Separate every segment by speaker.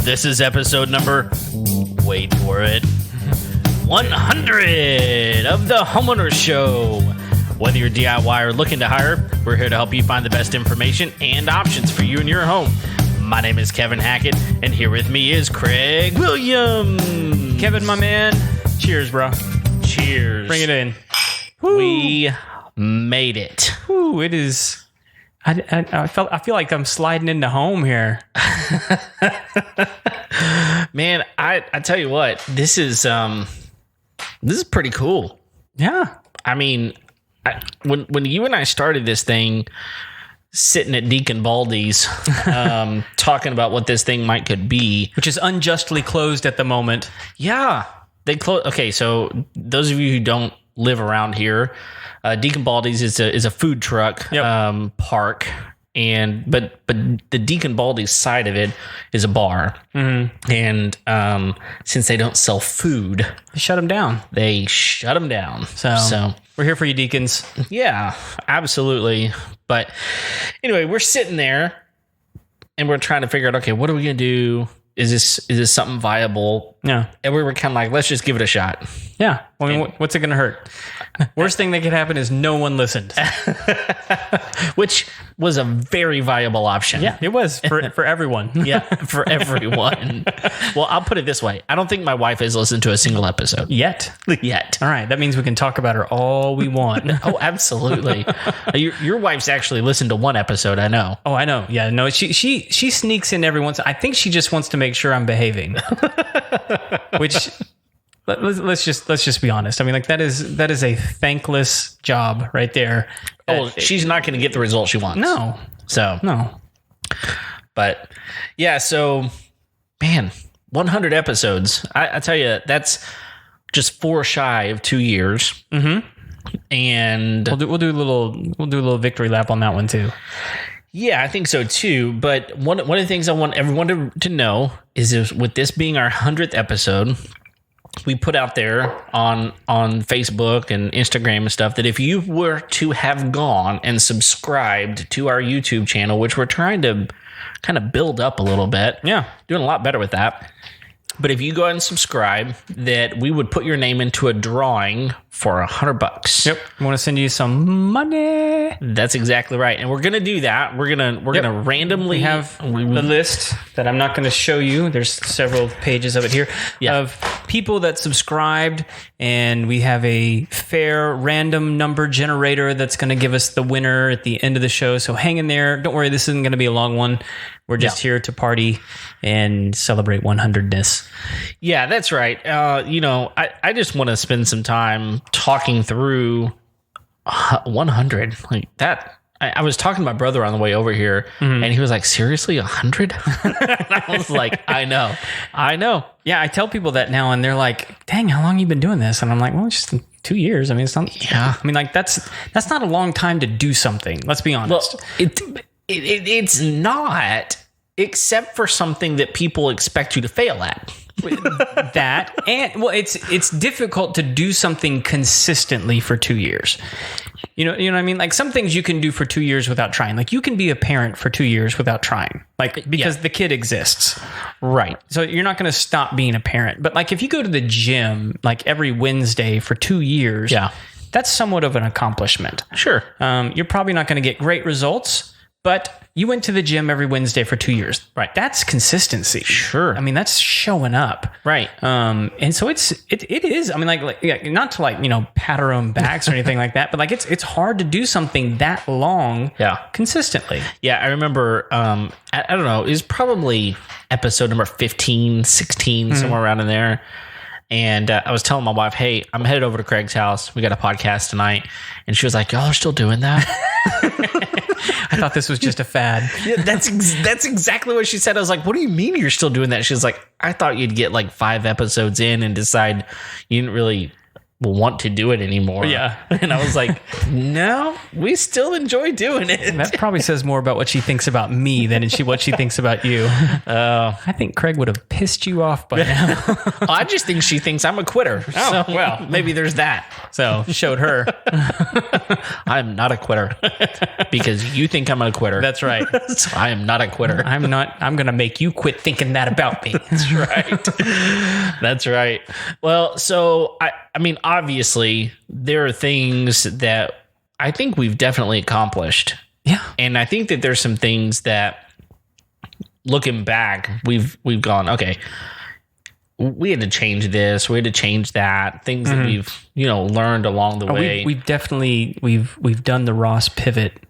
Speaker 1: This is episode number, wait for it, 100 of the Homeowners Show. Whether you're DIY or looking to hire, we're here to help you find the best information and options for you and your home. My name is Kevin Hackett, and here with me is Craig Williams.
Speaker 2: Kevin, my man. Cheers, bro.
Speaker 1: Cheers.
Speaker 2: Bring it in.
Speaker 1: We made it.
Speaker 2: Woo, it is. I feel like I'm sliding into home here.
Speaker 1: Man, I tell you what, this is pretty cool.
Speaker 2: Yeah.
Speaker 1: I mean, when you and I started this thing, sitting at Deacon Baldy's, talking about what this thing could be,
Speaker 2: Which is unjustly closed at the moment.
Speaker 1: yeah, they close. Okay, so those of you who don't live around here, Deacon Baldy's is a food truck park, but the Deacon Baldy's side of it is a bar, and since they don't sell food,
Speaker 2: They shut them down.
Speaker 1: they shut them down. So
Speaker 2: We're here for you, deacons.
Speaker 1: yeah, absolutely. But anyway, we're sitting there and we're trying to figure out, okay, what are we gonna do? Is this something viable?
Speaker 2: Yeah.
Speaker 1: And we were kind of like, let's just give it a shot.
Speaker 2: Yeah. I mean, what's it going to hurt? Worst thing that could happen is no one listened.
Speaker 1: Which was a very viable option.
Speaker 2: Yeah, it was for everyone.
Speaker 1: Yeah, for everyone. Well, I'll put it this way. I don't think my wife has listened to a single episode.
Speaker 2: Yet.
Speaker 1: Yet.
Speaker 2: All right. That means we can talk about her all we want.
Speaker 1: Oh, absolutely. Your wife's actually listened to one episode, I know.
Speaker 2: Oh, I know. Yeah, no, she sneaks in every once. I think she just wants to make sure I'm behaving. Which let's just be honest. I mean, like that is a thankless job right there.
Speaker 1: Oh, she's not going to get the result she wants.
Speaker 2: No.
Speaker 1: So,
Speaker 2: No.
Speaker 1: but yeah, so man, 100 episodes. I tell you, that's just 4 shy of 2 years. Mm-hmm. And
Speaker 2: We'll do a little victory lap on that one too.
Speaker 1: yeah, I think so too. But one of the things I want everyone to know is with this being our 100th episode, we put out there on Facebook and Instagram and stuff that if you were to have gone and subscribed to our YouTube channel, which we're trying to kind of build up a little bit,
Speaker 2: Yeah.
Speaker 1: doing a lot better with that. But if you go ahead and subscribe, that we would put your name into a drawing for $100.
Speaker 2: Yep. I want to send you some money.
Speaker 1: That's exactly right, and we're gonna do that. We're gonna randomly
Speaker 2: We have the list that I'm not going to show you. There's several pages of it here of people that subscribed, and we have a fair random number generator that's going to give us the winner at the end of the show. So hang in there. Don't worry, this isn't going to be a long one. We're just here to party and celebrate 100ness.
Speaker 1: Yeah, that's right. I just want to spend some time talking through 100 like that. I was talking to my brother on the way over here, and he was like, seriously, 100? I was like, I know.
Speaker 2: Yeah, I tell people that now, and they're like, dang, how long have you been doing this? And I'm like, well, it's just 2 years. I mean, it's not.
Speaker 1: Yeah.
Speaker 2: I mean, like, that's not a long time to do something. Let's be honest.
Speaker 1: Well, it's not, except for something that people expect you to fail at.
Speaker 2: That and well, it's difficult to do something consistently for 2 years. You know what I mean? Like some things you can do for 2 years without trying. Like you can be a parent for 2 years without trying. Like because the kid exists.
Speaker 1: Right.
Speaker 2: So you're not going to stop being a parent. But like if you go to the gym like every Wednesday for 2 years, that's somewhat of an accomplishment.
Speaker 1: Sure.
Speaker 2: You're probably not going to get great results, but you went to the gym every Wednesday for 2 years.
Speaker 1: Right.
Speaker 2: That's consistency.
Speaker 1: Sure.
Speaker 2: I mean, that's showing up.
Speaker 1: Right.
Speaker 2: And so it is. I mean, like not to pat our own backs or anything like that, but like it's hard to do something that long. Consistently.
Speaker 1: Yeah. I remember, I don't know, it was probably episode number 15, 16, somewhere around in there. And I was telling my wife, hey, I'm headed over to Craig's house. We got a podcast tonight. And she was like, y'all are still doing that?
Speaker 2: I thought this was just a fad.
Speaker 1: Yeah, that's exactly what she said. I was like, what do you mean you're still doing that? She was like, I thought you'd get like 5 episodes in and decide you didn't really want to do it anymore.
Speaker 2: Yeah.
Speaker 1: And I was like, no, we still enjoy doing it.
Speaker 2: That probably says more about what she thinks about me than what she thinks about you. I think Craig would have pissed you off by now.
Speaker 1: I just think she thinks I'm a quitter.
Speaker 2: Oh,
Speaker 1: So
Speaker 2: well.
Speaker 1: maybe there's that.
Speaker 2: So showed her.
Speaker 1: I'm not a quitter because you think I'm a quitter.
Speaker 2: That's right.
Speaker 1: So I am not a quitter.
Speaker 2: I'm going to make you quit thinking that about me.
Speaker 1: That's right. That's right. Well, so I mean, obviously there are things that I think we've definitely accomplished.
Speaker 2: Yeah.
Speaker 1: And I think that there's some things that looking back, we've gone, okay, we had to change this, we had to change that, things that we've, learned along the way.
Speaker 2: We've definitely, we've done the Ross pivot.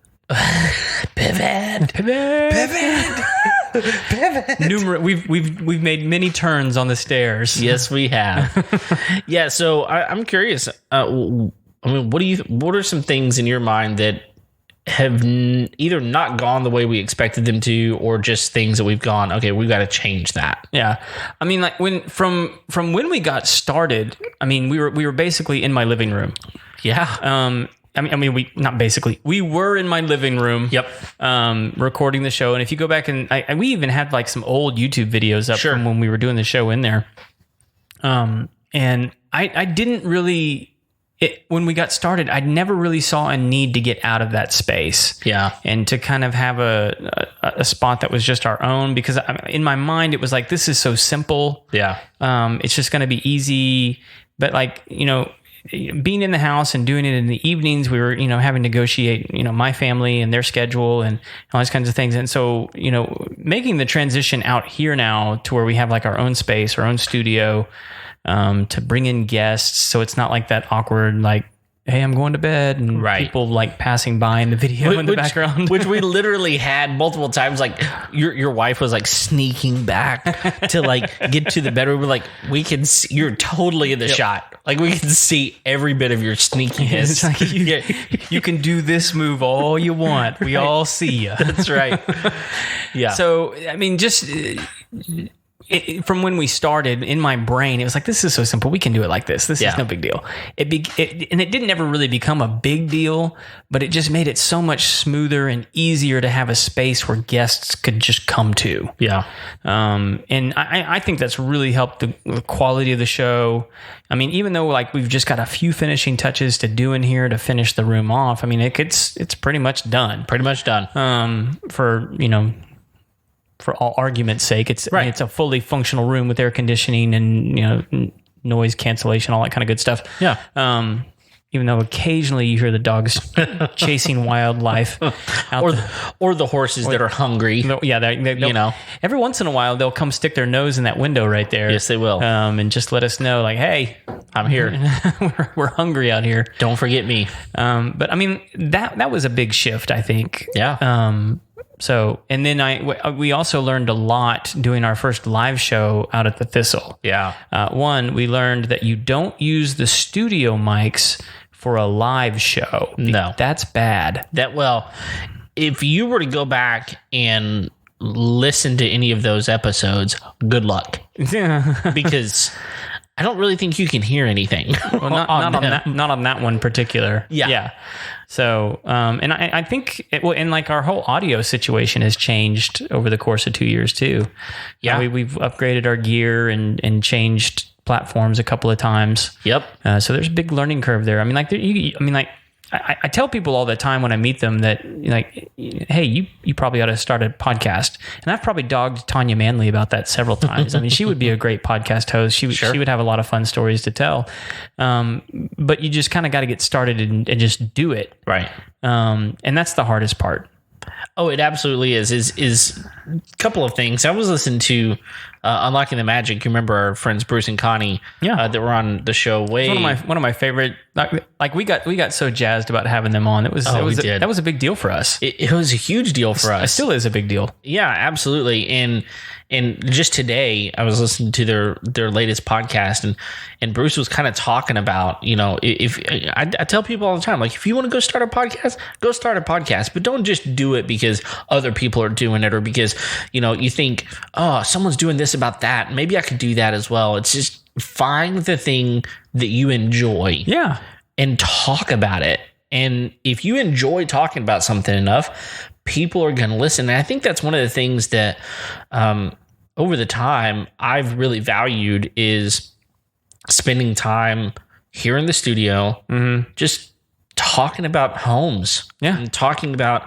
Speaker 1: Pivot.
Speaker 2: We've made many turns on the stairs.
Speaker 1: Yes, we have. Yeah. So I'm curious. What are some things in your mind that have either not gone the way we expected them to, or just things that we've gone, okay, we've got to change that?
Speaker 2: Yeah. I mean, like from when we got started, I mean, we were basically in my living room.
Speaker 1: Yeah.
Speaker 2: We were in my living room.
Speaker 1: Yep.
Speaker 2: Recording the show. And if you go back and we even had like some old YouTube videos up from when we were doing the show in there. And I didn't really, when we got started, I never really saw a need to get out of that space.
Speaker 1: Yeah.
Speaker 2: And to kind of have a spot that was just our own, because in my mind, it was like, this is so simple.
Speaker 1: Yeah.
Speaker 2: It's just going to be easy. But being in the house and doing it in the evenings, we were, having to negotiate, my family and their schedule and all these kinds of things. And so, making the transition out here now to where we have like our own space, our own studio, to bring in guests. So it's not like that awkward, like, hey, I'm going to bed, and people like passing by in the video in the background.
Speaker 1: Which we literally had multiple times. Like your wife was like sneaking back to like get to the bedroom. We're like, we can see, you're totally in the shot. Like we can see every bit of your sneakiness.
Speaker 2: It's like you can do this move all you want. We all see you.
Speaker 1: That's right. Yeah.
Speaker 2: So, I mean, just... from when we started, in my brain, it was like, this is so simple. We can do it like this. This is no big deal. And it didn't ever really become a big deal, but it just made it so much smoother and easier to have a space where guests could just come to.
Speaker 1: Yeah.
Speaker 2: And I think that's really helped the quality of the show. I mean, even though like we've just got a few finishing touches to do in here to finish the room off, I mean, it's pretty much done.
Speaker 1: Pretty much done.
Speaker 2: For all argument's sake, it's a fully functional room with air conditioning and noise cancellation, all that kind of good stuff.
Speaker 1: Yeah.
Speaker 2: Even though occasionally you hear the dogs chasing wildlife,
Speaker 1: or the horses that are hungry.
Speaker 2: Yeah, every once in a while they'll come stick their nose in that window right there.
Speaker 1: Yes, they will.
Speaker 2: And just let us know, like, hey,
Speaker 1: I'm here.
Speaker 2: we're hungry out here.
Speaker 1: Don't forget me.
Speaker 2: But I mean, that was a big shift, I think.
Speaker 1: Yeah.
Speaker 2: So, and then we also learned a lot doing our first live show out at the Thistle.
Speaker 1: Yeah.
Speaker 2: One, we learned that you don't use the studio mics for a live show.
Speaker 1: No.
Speaker 2: That's bad.
Speaker 1: If you were to go back and listen to any of those episodes, good luck. Because I don't really think you can hear anything.
Speaker 2: Well, not on that one particular.
Speaker 1: Yeah.
Speaker 2: So, and I think, and like our whole audio situation has changed over the course of 2 years too.
Speaker 1: Yeah.
Speaker 2: We've upgraded our gear and changed platforms a couple of times.
Speaker 1: Yep.
Speaker 2: So there's a big learning curve there. I mean, I tell people all the time when I meet them that, like, hey, you probably ought to start a podcast. And I've probably dogged Tanya Manley about that several times. I mean, she would be a great podcast host. She would have a lot of fun stories to tell. But you just kind of got to get started and just do it.
Speaker 1: Right.
Speaker 2: And that's the hardest part.
Speaker 1: Oh, it absolutely is a couple of things. I was listening to Unlocking the Magic. You remember our friends Bruce and Connie that were on the show
Speaker 2: one of my favorite, like we got so jazzed about having them on. That was a big deal for us.
Speaker 1: It was a huge deal for us.
Speaker 2: It still is a big deal.
Speaker 1: Yeah, absolutely. And just today I was listening to their latest podcast and Bruce was kind of talking about, if I tell people all the time, like, if you want to go start a podcast, but don't just do it because other people are doing it, or because, you think, oh, someone's doing this about that, maybe I could do that as well. It's just, find the thing that you enjoy.
Speaker 2: Yeah.
Speaker 1: And talk about it. And if you enjoy talking about something enough, people are going to listen. And I think that's one of the things that over the time I've really valued is spending time here in the studio, just talking about homes.
Speaker 2: Yeah.
Speaker 1: And talking about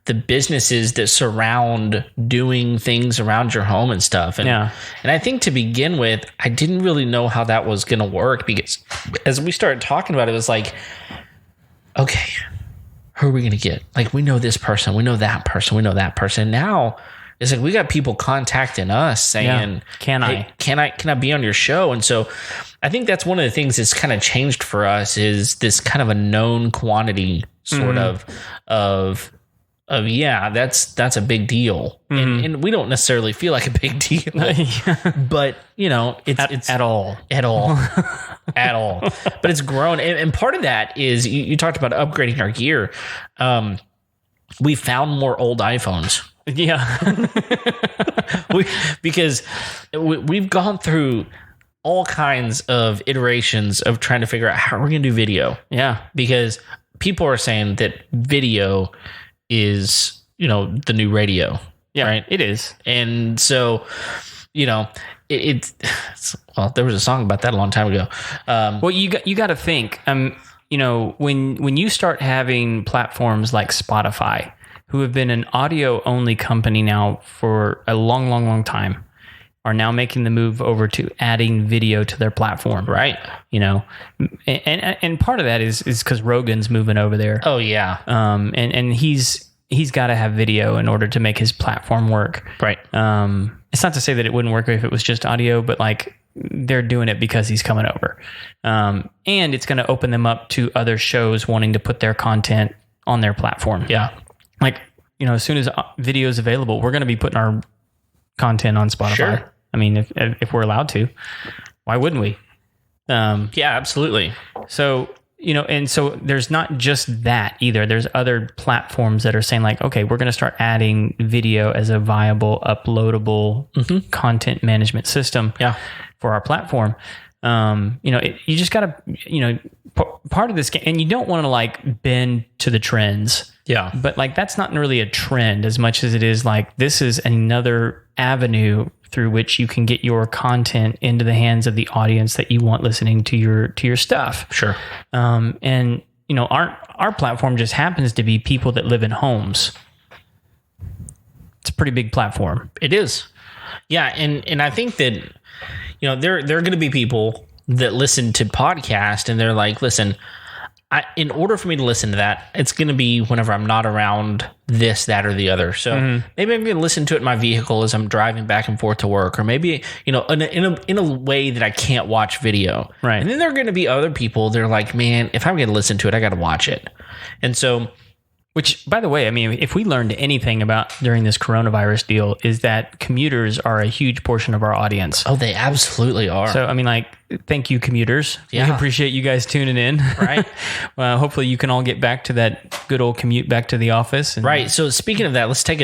Speaker 1: the businesses that surround doing things around your home and stuff. And, and I think to begin with, I didn't really know how that was going to work, because as we started talking about it, it was like, okay, who are we going to get? Like, we know this person, we know that person, we know that person. Now it's like we got people contacting us saying, can I be on your show? And so I think that's one of the things that's kind of changed for us, is this kind of a known quantity sort of that's a big deal. And we don't necessarily feel like a big deal, but it's at all. But it's grown. And part of that is you talked about upgrading our gear. We found more old iPhones.
Speaker 2: Yeah.
Speaker 1: Because we've gone through all kinds of iterations of trying to figure out how we're going to do video.
Speaker 2: Yeah.
Speaker 1: Because people are saying that video is, the new radio.
Speaker 2: Yeah,
Speaker 1: right?
Speaker 2: It is.
Speaker 1: And so, it's there was a song about that a long time ago.
Speaker 2: Well, you got to think, when you start having platforms like Spotify, who have been an audio only company now for a long, long, long time, are now making the move over to adding video to their platform.
Speaker 1: Right.
Speaker 2: And part of that is because Rogan's moving over there.
Speaker 1: Oh yeah.
Speaker 2: And he's got to have video in order to make his platform work.
Speaker 1: Right.
Speaker 2: It's not to say that it wouldn't work if it was just audio, but like they're doing it because he's coming over. And it's going to open them up to other shows wanting to put their content on their platform.
Speaker 1: Yeah.
Speaker 2: Like, as soon as video is available, we're going to be putting our content on Spotify.
Speaker 1: Sure.
Speaker 2: I mean, if we're allowed to, why wouldn't we?
Speaker 1: Yeah, absolutely.
Speaker 2: So, and so there's not just that either. There's other platforms that are saying like, okay, we're going to start adding video as a viable, uploadable content management system for our platform. You just got to, part of this game, and you don't want to like bend to the trends.
Speaker 1: Yeah.
Speaker 2: But like, that's not really a trend as much as it is like, this is another avenue through which you can get your content into the hands of the audience that you want listening to your stuff.
Speaker 1: Sure.
Speaker 2: And our platform just happens to be people that live in homes. It's a pretty big platform.
Speaker 1: It is. Yeah, and I think that there are going to be people that listen to podcasts and they're like, listen, in order for me to listen to that, it's going to be whenever I'm not around this, that, or the other. So maybe I'm going to listen to it in my vehicle as I'm driving back and forth to work, or maybe, in a way that I can't watch video.
Speaker 2: Right.
Speaker 1: And then there are going to be other people that are like, man, if I'm going to listen to it, I got to watch it. And so,
Speaker 2: which, by the way, I mean, if we learned anything about during this coronavirus deal, is that commuters are a huge portion of our audience.
Speaker 1: Oh, they absolutely are.
Speaker 2: So, I mean, like, thank you, commuters. Yeah. We appreciate you guys tuning in.
Speaker 1: Right.
Speaker 2: Well, hopefully you can all get back to that good old commute back to the office.
Speaker 1: Right. So speaking of that, let's take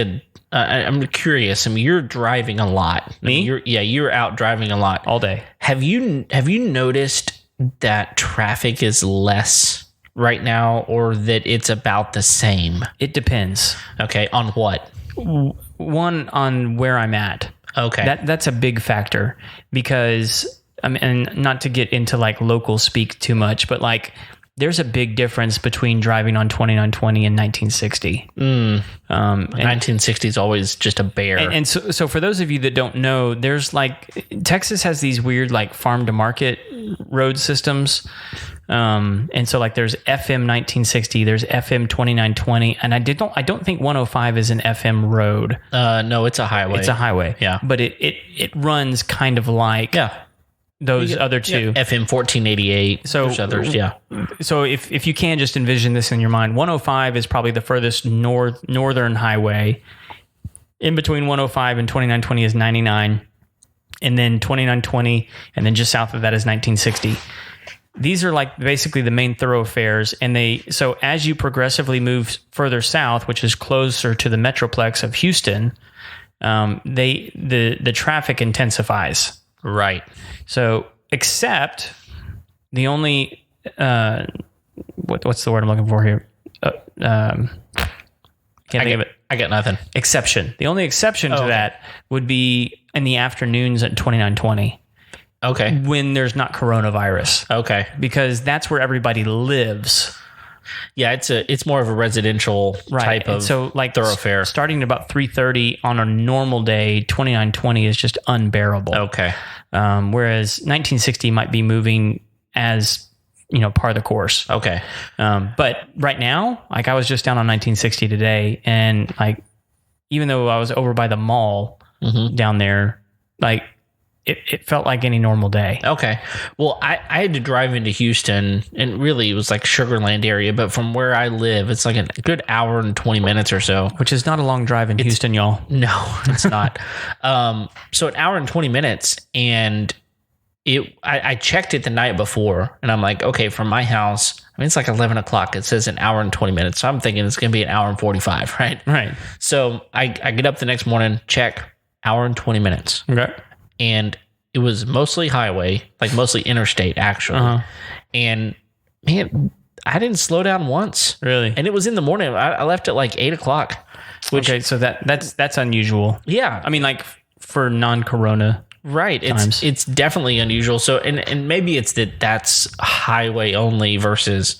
Speaker 1: I'm curious. I mean, you're driving a lot.
Speaker 2: Me?
Speaker 1: You're out driving a lot.
Speaker 2: All day.
Speaker 1: Have you noticed that traffic is less right now, or that it's about the same?
Speaker 2: It depends.
Speaker 1: Okay. On what?
Speaker 2: One, on where I'm at.
Speaker 1: Okay.
Speaker 2: That's a big factor, because I mean, and not to get into like local speak too much, but like there's a big difference between driving on 2920 and 1960.
Speaker 1: 1960 is always just a bear.
Speaker 2: And so for those of you that don't know, there's like, Texas has these weird like farm to market road systems. And so like there's FM 1960, there's FM 2920, and I don't think 105 is an FM road.
Speaker 1: No, it's a highway.
Speaker 2: It's a highway.
Speaker 1: Yeah.
Speaker 2: But it runs kind of like those other two.
Speaker 1: Yeah. FM 1488.
Speaker 2: So
Speaker 1: there's others, yeah.
Speaker 2: So if you can just envision this in your mind, 105 is probably the furthest northern highway. In between 105 and 2920 is 99. And then 2920, and then just south of that is 1960. These are like basically the main thoroughfares, and so as you progressively move further south, which is closer to the metroplex of Houston, the traffic intensifies.
Speaker 1: Right.
Speaker 2: So except the only what's the word I'm looking for here? Can't think of it.
Speaker 1: I got nothing.
Speaker 2: Exception. The only exception to that would be in the afternoons at 2920.
Speaker 1: Okay.
Speaker 2: When there's not coronavirus.
Speaker 1: Okay.
Speaker 2: Because that's where everybody lives.
Speaker 1: Yeah, it's more of a residential type of
Speaker 2: so like
Speaker 1: thoroughfare.
Speaker 2: Starting at about 3:30 on a normal day, 2920 is just unbearable.
Speaker 1: Okay.
Speaker 2: Whereas 1960 might be moving as part of the course.
Speaker 1: Okay.
Speaker 2: But right now, like I was just down on 1960 today, and like even though I was over by the mall down there, like it felt like any normal day.
Speaker 1: Okay. Well, I had to drive into Houston, and really it was like Sugar Land area, but from where I live, it's like a good hour and 20 minutes or so.
Speaker 2: Which is not a long drive in Houston, y'all.
Speaker 1: No, it's not. So an hour and 20 minutes, and I checked it the night before, and I'm like, okay, from my house, I mean, it's like 11 o'clock. It says an hour and 20 minutes. So I'm thinking it's going to be an hour and 45, right?
Speaker 2: Right.
Speaker 1: So I get up the next morning, check, hour and 20 minutes.
Speaker 2: Okay.
Speaker 1: And it was mostly highway, like mostly interstate, actually. And man, I didn't slow down once.
Speaker 2: Really?
Speaker 1: And it was in the morning. I left at like 8 o'clock.
Speaker 2: Okay, so that's unusual.
Speaker 1: Yeah.
Speaker 2: I mean, like for non-corona.
Speaker 1: Right. It's definitely unusual. So, and maybe it's that's highway only versus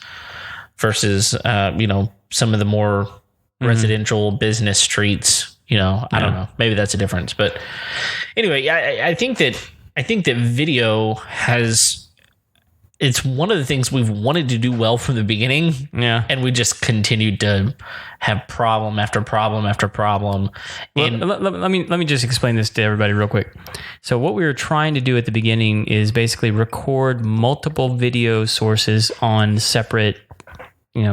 Speaker 1: some of the more residential business streets, I don't know. Maybe that's a difference, but anyway, I think that video it's one of the things we've wanted to do well from the beginning.
Speaker 2: Yeah.
Speaker 1: And we just continued to have problem after problem after problem.
Speaker 2: Well, let me just explain this to everybody real quick. So what we were trying to do at the beginning is basically record multiple video sources on separate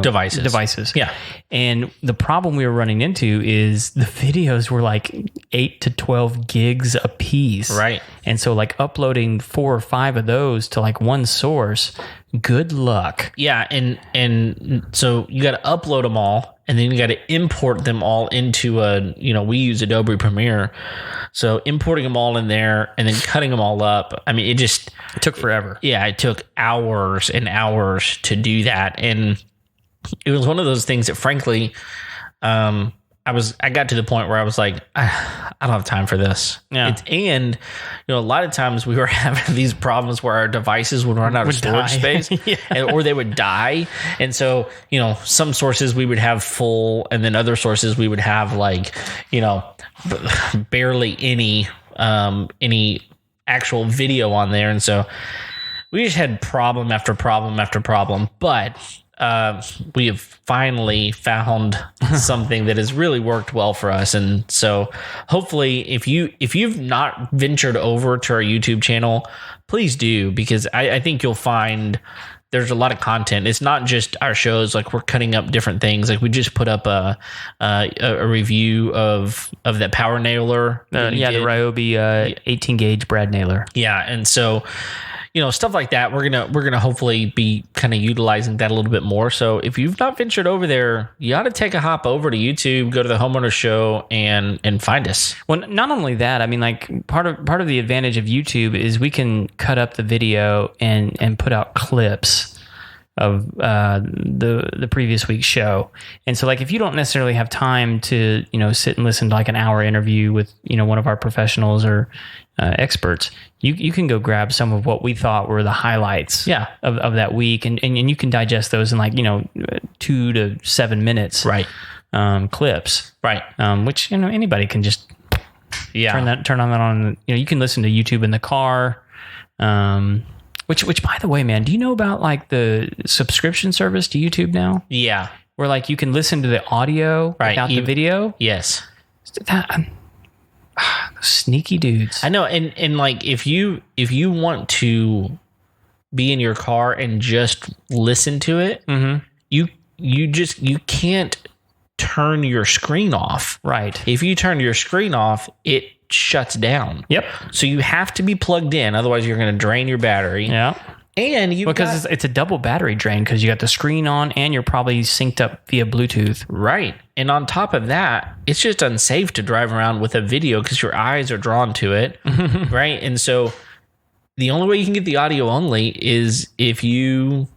Speaker 2: devices.
Speaker 1: Yeah.
Speaker 2: And the problem we were running into is the videos were like 8 to 12 gigs a piece.
Speaker 1: Right.
Speaker 2: And so like uploading 4 or 5 of those to like one source, good luck.
Speaker 1: Yeah. And so you got to upload them all, and then you got to import them all into we use Adobe Premiere. So importing them all in there and then cutting them all up. I mean, it
Speaker 2: took forever.
Speaker 1: Yeah. It took hours and hours to do that. And it was one of those things that, frankly, I got to the point where I was like, I don't have time for this.
Speaker 2: Yeah.
Speaker 1: And a lot of times we were having these problems where our devices would run out of storage space, or they would die. And so, some sources we would have full, and then other sources we would have like, barely any actual video on there. And so we just had problem after problem after problem, but we have finally found something that has really worked well for us. And so hopefully if you've not ventured over to our YouTube channel, please do, because I think you'll find there's a lot of content. It's not just our shows. Like, we're cutting up different things. Like, we just put up a review of that power nailer.
Speaker 2: The Ryobi 18 gauge brad nailer.
Speaker 1: Yeah. And so, stuff like that, we're gonna hopefully be kind of utilizing that a little bit more. So if you've not ventured over there, you ought to take a hop over to YouTube, go to the Homeowners Show, and find us.
Speaker 2: Well, not only that, I mean, like part of the advantage of YouTube is we can cut up the video and put out clips of the previous week's show. And so, like, if you don't necessarily have time to sit and listen to like an hour interview with one of our professionals or experts, you can go grab some of what we thought were the highlights of that week, and you can digest those in like 2 to 7 minutes clips, right? Which anybody can just turn on that on. You can listen to YouTube in the car. Which by the way, man, do you know about like the subscription service to YouTube now? Yeah, where like you can listen to the audio without the video. Yes. Those sneaky dudes. I know, and like if you want to be in your car and just listen to it, you can't turn your screen off. Right. If you turn your screen off, it shuts down. Yep. So you have to be plugged in, otherwise you're going to drain your battery. Yeah. And it's a double battery drain because you got the screen on and you're probably synced up via Bluetooth. Right. And on top of that, it's just unsafe to drive around with a video because your eyes are drawn to it. Right. And so
Speaker 1: the only way you can get the audio only is if you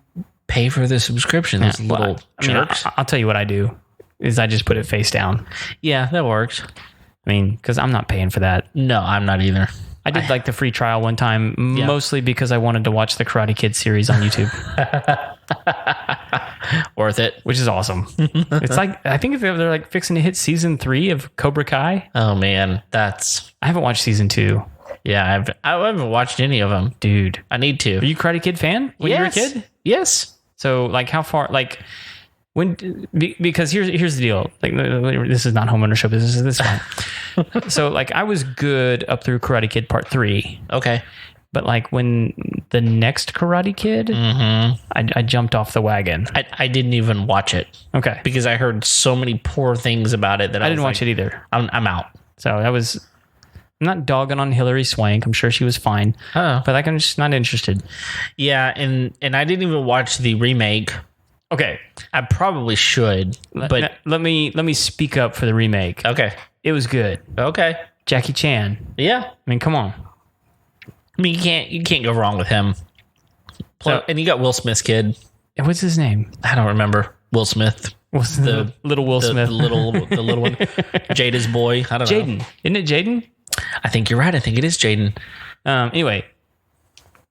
Speaker 1: pay for the subscription. Those little jerks.
Speaker 2: I'll tell you what I do is I just put it face down.
Speaker 1: Yeah, that works.
Speaker 2: I mean, because I'm not paying for that.
Speaker 1: No, I'm not either.
Speaker 2: I did like the free trial one time, mostly because I wanted to watch the Karate Kid series on YouTube.
Speaker 1: Worth it.
Speaker 2: Which is awesome. It's like, I think if they're like fixing to hit season 3 of Cobra Kai.
Speaker 1: Oh man,
Speaker 2: I haven't watched season 2.
Speaker 1: Yeah, I haven't watched any of them.
Speaker 2: Dude.
Speaker 1: I need to.
Speaker 2: Are you a Karate Kid fan when you were a kid?
Speaker 1: Yes.
Speaker 2: So like how far, like because here's the deal. Like this is not Homeowners Show business, this one. So like I was good up through Karate Kid Part 3.
Speaker 1: Okay.
Speaker 2: But like when the next Karate Kid, I jumped off the wagon.
Speaker 1: I didn't even watch it.
Speaker 2: Okay.
Speaker 1: Because I heard so many poor things about it that
Speaker 2: I didn't watch it either.
Speaker 1: I'm out.
Speaker 2: So I'm not dogging on Hilary Swank. I'm sure she was fine. But like I'm just not interested.
Speaker 1: Yeah, and I didn't even watch the remake.
Speaker 2: Okay.
Speaker 1: I probably should. But
Speaker 2: let me speak up for the remake.
Speaker 1: Okay.
Speaker 2: It was good.
Speaker 1: Okay.
Speaker 2: Jackie Chan.
Speaker 1: Yeah.
Speaker 2: I mean, come on.
Speaker 1: I mean, you can't go wrong with him. And you got Will Smith's kid.
Speaker 2: What's his name?
Speaker 1: I don't remember. Will Smith.
Speaker 2: The little Will Smith.
Speaker 1: The little one. Jada's boy. I don't know.
Speaker 2: Jaden. Isn't it Jaden?
Speaker 1: I think you're right. I think it is Jaden.
Speaker 2: Anyway,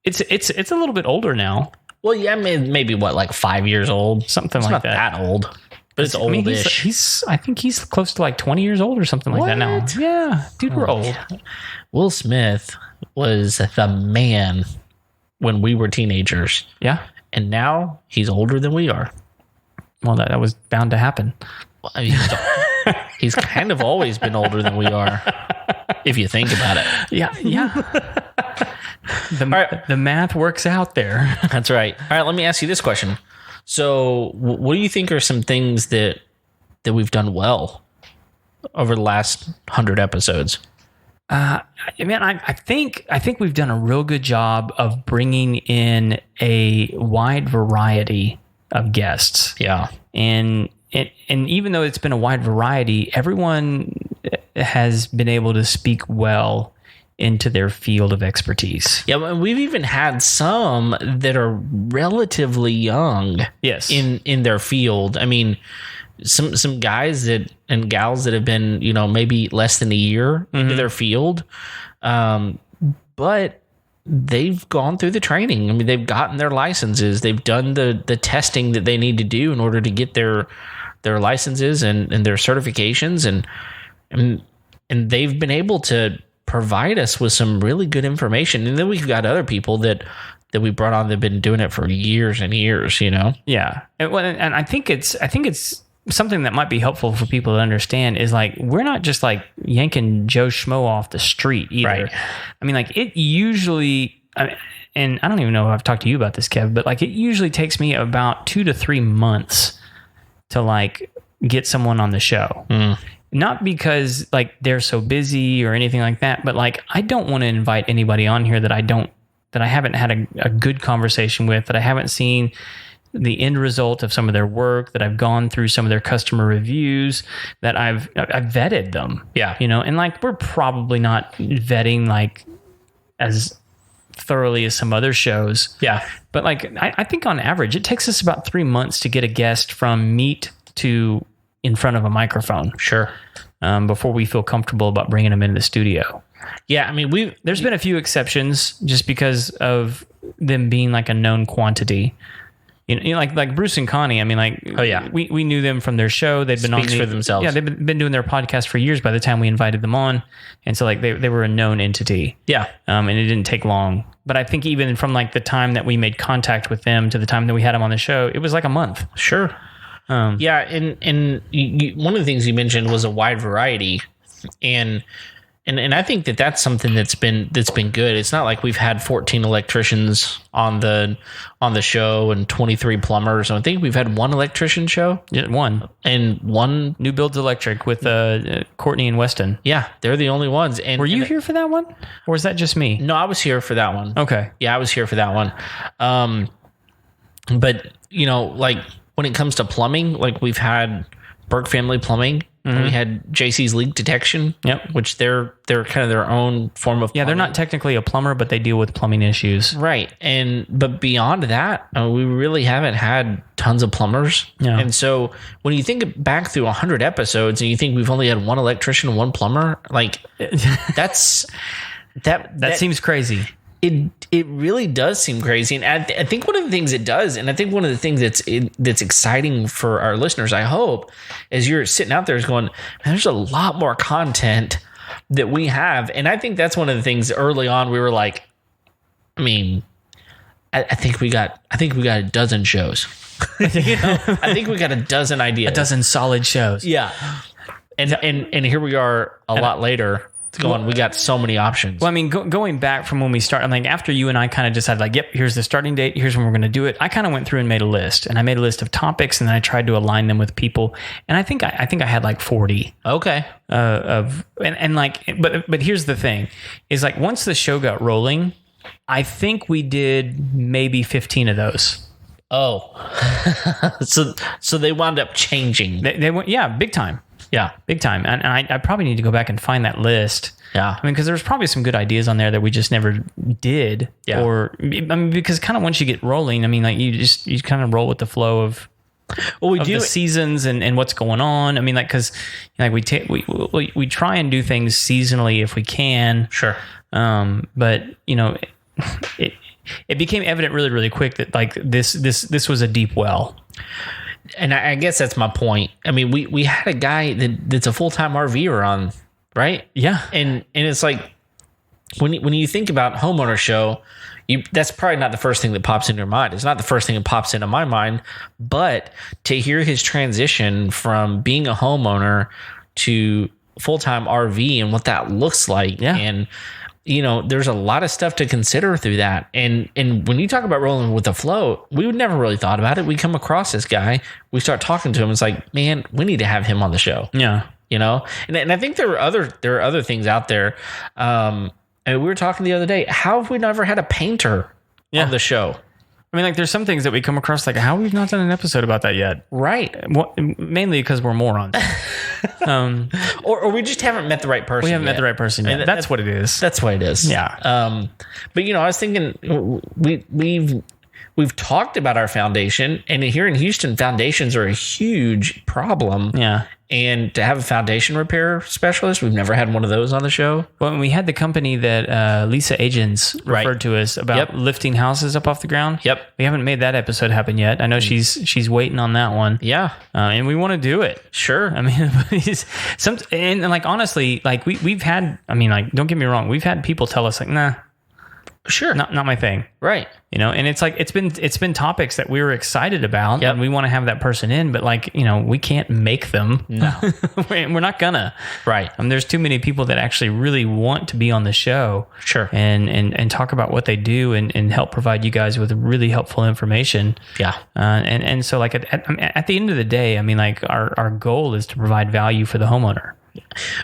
Speaker 2: it's a little bit older now.
Speaker 1: Well, yeah, maybe what, like 5 years old?
Speaker 2: Something
Speaker 1: it's
Speaker 2: like
Speaker 1: not that old. But it's oldish.
Speaker 2: I think he's close to like 20 years old or something like that now. Yeah. Dude, we're old.
Speaker 1: Yeah. Will Smith was the man when we were teenagers.
Speaker 2: Yeah.
Speaker 1: And now he's older than we are.
Speaker 2: Well, that was bound to happen.
Speaker 1: Well, I mean, he's kind of always been older than we are, if you think about it.
Speaker 2: Yeah. The math works out there.
Speaker 1: That's right. All right, let me ask you this question. So, what do you think are some things that we've done well over the last 100 episodes?
Speaker 2: I think we've done a real good job of bringing in a wide variety of guests.
Speaker 1: Yeah,
Speaker 2: and even though it's been a wide variety, everyone has been able to speak well into their field of expertise.
Speaker 1: Yeah, we've even had some that are relatively young.
Speaker 2: Yes,
Speaker 1: in their field. I mean, some guys and gals that have been, maybe less than a year into their field, but they've gone through the training. I mean, they've gotten their licenses. They've done the testing that they need to do in order to get their licenses and their certifications, and they've been able to provide us with some really good information. And then we've got other people that we brought on that have been doing it for years and years,
Speaker 2: Yeah. And I think it's something that might be helpful for people to understand is like, we're not just like yanking Joe Schmo off the street either.
Speaker 1: Right.
Speaker 2: I mean, like it usually, and I don't even know if I've talked to you about this, Kev, but like it usually takes me about 2 to 3 months to like get someone on the show. Not because like they're so busy or anything like that, but like I don't want to invite anybody on here that I haven't had a good conversation with, that I haven't seen the end result of some of their work, that I've gone through some of their customer reviews, that I've vetted them.
Speaker 1: Yeah.
Speaker 2: And like we're probably not vetting like as thoroughly as some other shows.
Speaker 1: Yeah.
Speaker 2: But like I think on average it takes us about 3 months to get a guest from meet to in front of a microphone.
Speaker 1: Sure.
Speaker 2: Before we feel comfortable about bringing them into the studio.
Speaker 1: Yeah, I mean,
Speaker 2: there's been a few exceptions just because of them being like a known quantity. Like Bruce and Connie. I mean, like,
Speaker 1: oh yeah,
Speaker 2: we knew them from their show. They've been
Speaker 1: Speaks for themselves.
Speaker 2: Yeah, they've been doing their podcast for years by the time we invited them on, and so like they were a known entity.
Speaker 1: Yeah,
Speaker 2: and it didn't take long. But I think even from like the time that we made contact with them to the time that we had them on the show, it was like a month.
Speaker 1: Sure. Yeah, and one of the things you mentioned was a wide variety, and I think that's something that's been good. It's not like we've had 14 electricians on the show and 23 plumbers. I think we've had one electrician show.
Speaker 2: Yeah, one.
Speaker 1: And one
Speaker 2: New Builds Electric with Courtney and Weston.
Speaker 1: Yeah, they're the only ones. And
Speaker 2: were you here for that one, or was that just me?
Speaker 1: No, I was here for that one.
Speaker 2: Okay.
Speaker 1: Yeah, I was here for that one. But like when it comes to plumbing, like we've had Burke Family Plumbing, Mm-hmm. We had JC's leak detection.
Speaker 2: Yep.
Speaker 1: Which they're kind of their own form of plumbing.
Speaker 2: They're not technically a plumber, but they deal with plumbing issues.
Speaker 1: Right. But beyond that, we really haven't had tons of plumbers.
Speaker 2: Yeah.
Speaker 1: And so when you think back through 100 episodes and you think we've only had one electrician and one plumber, like that
Speaker 2: seems crazy.
Speaker 1: It really does seem crazy. And I think one of the things it does, and I think one of the things that's exciting for our listeners, I hope, is you're sitting out there is going, man, there's a lot more content that we have. And I think that's one of the things early on we were like, I mean, I think we got a dozen shows. I think we got a dozen ideas.
Speaker 2: A dozen solid shows.
Speaker 1: Yeah. And here we are a lot later. We got so many options.
Speaker 2: Well, I mean, going back from when we started, I'm like, after you and I kind of decided, like, yep, here's the starting date, here's when we're going to do it. I kind of went through and made a list, and I made a list of topics, and then I tried to align them with people, and I think I had like 40.
Speaker 1: Okay.
Speaker 2: But here's the thing, is like once the show got rolling, I think we did maybe 15 of those.
Speaker 1: Oh, so they wound up changing.
Speaker 2: They went, yeah, big time. Yeah, big time. And I probably need to go back and find that list.
Speaker 1: Yeah.
Speaker 2: I mean, because there's probably some good ideas on there that we just never did.
Speaker 1: Yeah.
Speaker 2: Or, I mean, because kind of once you get rolling, I mean, like you kind of roll with the flow of the seasons and what's going on. I mean, like, because like we try and do things seasonally if we can.
Speaker 1: Sure.
Speaker 2: But it became evident really, really quick that like this was a deep well.
Speaker 1: And I guess that's my point. I mean, we had a guy that's a full-time RVer on, right?
Speaker 2: Yeah.
Speaker 1: And it's like, when you think about Homeowners Show, that's probably not the first thing that pops into your mind. It's not the first thing that pops into my mind. But to hear his transition from being a homeowner to full-time RV and what that looks like.
Speaker 2: Yeah.
Speaker 1: And there's a lot of stuff to consider through that. And when you talk about rolling with the flow, we would never really thought about it. We come across this guy, we start talking to him. It's like, man, we need to have him on the show.
Speaker 2: Yeah.
Speaker 1: And I think there are other things out there. And we were talking the other day, how have we never had a painter on the show?
Speaker 2: I mean, like, there's some things that we come across, like, how we've not done an episode about that yet.
Speaker 1: Right.
Speaker 2: Well, mainly because we're morons.
Speaker 1: Or we just haven't met the right person.
Speaker 2: We haven't met the right person yet. That's what it is.
Speaker 1: That's what it is.
Speaker 2: Yeah.
Speaker 1: But I was thinking we've talked about our foundation, and here in Houston, foundations are a huge problem.
Speaker 2: Yeah.
Speaker 1: And to have a foundation repair specialist, we've never had one of those on the show.
Speaker 2: Well, we had the company that Lisa Agents referred to us about lifting houses up off the ground.
Speaker 1: Yep.
Speaker 2: We haven't made that episode happen yet. I know she's waiting on that one.
Speaker 1: Yeah.
Speaker 2: And we want to do it.
Speaker 1: Sure.
Speaker 2: I mean, and like, honestly, like we've had, I mean, like, don't get me wrong, we've had people tell us like, nah.
Speaker 1: Sure.
Speaker 2: Not my thing.
Speaker 1: Right.
Speaker 2: And it's like, it's been topics that we were excited about and we want to have that person in, but like, we can't make them.
Speaker 1: No.
Speaker 2: We're not gonna.
Speaker 1: Right.
Speaker 2: There's too many people that actually really want to be on the show.
Speaker 1: Sure.
Speaker 2: And talk about what they do and help provide you guys with really helpful information.
Speaker 1: Yeah.
Speaker 2: And so like at the end of the day, I mean, like our goal is to provide value for the homeowner.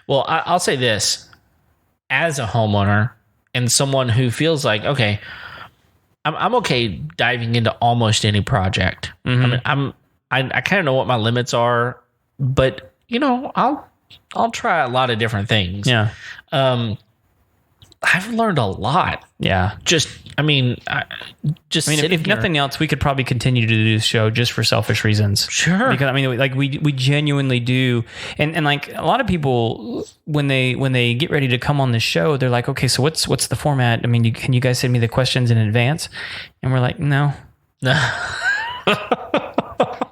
Speaker 1: Well, I'll say this, as a homeowner, and someone who feels like, okay, I'm okay diving into almost any project.
Speaker 2: Mm-hmm.
Speaker 1: I mean, I kind of know what my limits are, but I'll try a lot of different things.
Speaker 2: Yeah.
Speaker 1: I've learned a lot.
Speaker 2: Yeah. If nothing else, we could probably continue to do this show just for selfish reasons.
Speaker 1: Sure.
Speaker 2: Because I mean, like we genuinely do. And like a lot of people, when they get ready to come on the show, they're like, okay, so what's the format? I mean, can you guys send me the questions in advance? And we're like, no.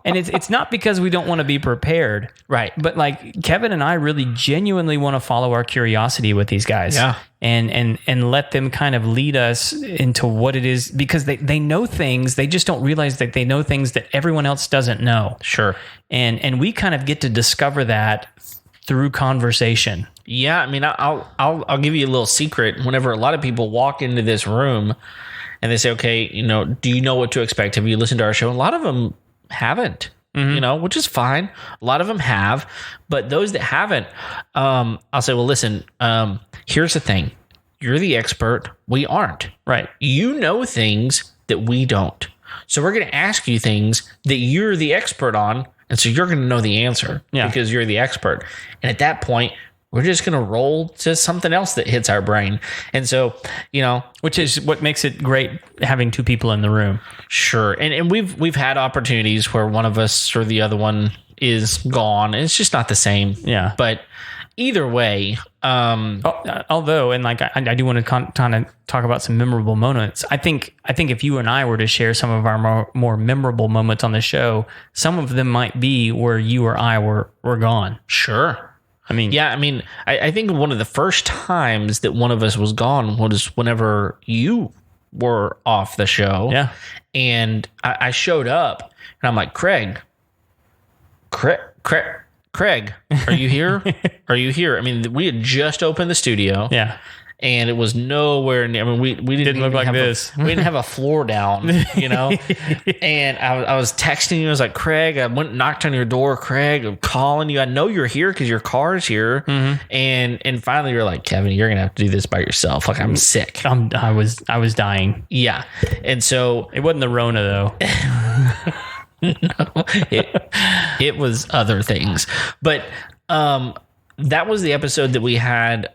Speaker 2: And it's not because we don't want to be prepared.
Speaker 1: Right.
Speaker 2: But like Kevin and I really genuinely want to follow our curiosity with these guys.
Speaker 1: Yeah.
Speaker 2: And let them kind of lead us into what it is, because they know things. They just don't realize that they know things that everyone else doesn't know.
Speaker 1: Sure.
Speaker 2: And we kind of get to discover that through conversation.
Speaker 1: Yeah. I mean, I'll give you a little secret. Whenever a lot of people walk into this room and they say, okay, do you know what to expect? Have you listened to our show? A lot of them haven't, which is fine. A lot of them have, but those that haven't, I'll say, well, listen, here's the thing. You're the expert. We aren't.
Speaker 2: Right.
Speaker 1: You know things that we don't. So we're going to ask you things that you're the expert on, And so you're going to know the answer because you're the expert. And at that point, we're just going to roll to something else that hits our brain. And so,
Speaker 2: which is what makes it great having two people in the room.
Speaker 1: Sure. And we've had opportunities where one of us or the other one is gone. And it's just not the same.
Speaker 2: Yeah.
Speaker 1: But either way,
Speaker 2: although, and like I do want to kind of talk about some memorable moments. I think if you and I were to share some of our more memorable moments on the show, some of them might be where you or I were gone.
Speaker 1: Sure. I think one of the first times that one of us was gone was whenever you were off the show.
Speaker 2: Yeah.
Speaker 1: And I showed up and I'm like, Craig, are you here? Are you here? I mean, we had just opened the studio.
Speaker 2: Yeah.
Speaker 1: And it was nowhere near. I mean, we didn't
Speaker 2: look like this.
Speaker 1: We didn't have a floor down, And I was texting you. I was like, Craig, I went and knocked on your door. Craig, I'm calling you. I know you're here because your car's here.
Speaker 2: Mm-hmm.
Speaker 1: And finally, you're like, Kevin, you're gonna have to do this by yourself. Like, I'm sick.
Speaker 2: I was dying.
Speaker 1: Yeah. And so
Speaker 2: it wasn't the Rona though.
Speaker 1: No, it was other things. But that was the episode that we had.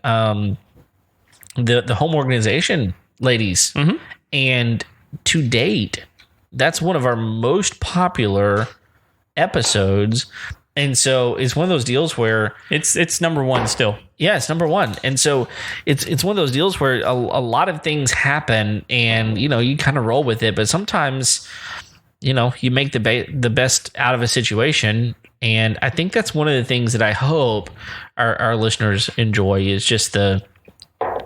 Speaker 1: The home organization ladies.
Speaker 2: Mm-hmm.
Speaker 1: And to date, that's one of our most popular episodes. And so it's one of those deals where
Speaker 2: it's number one still.
Speaker 1: Yeah, it's number one. And so it's one of those deals where a lot of things happen and, you kind of roll with it. But sometimes, you make the best out of a situation. And I think that's one of the things that I hope our listeners enjoy is just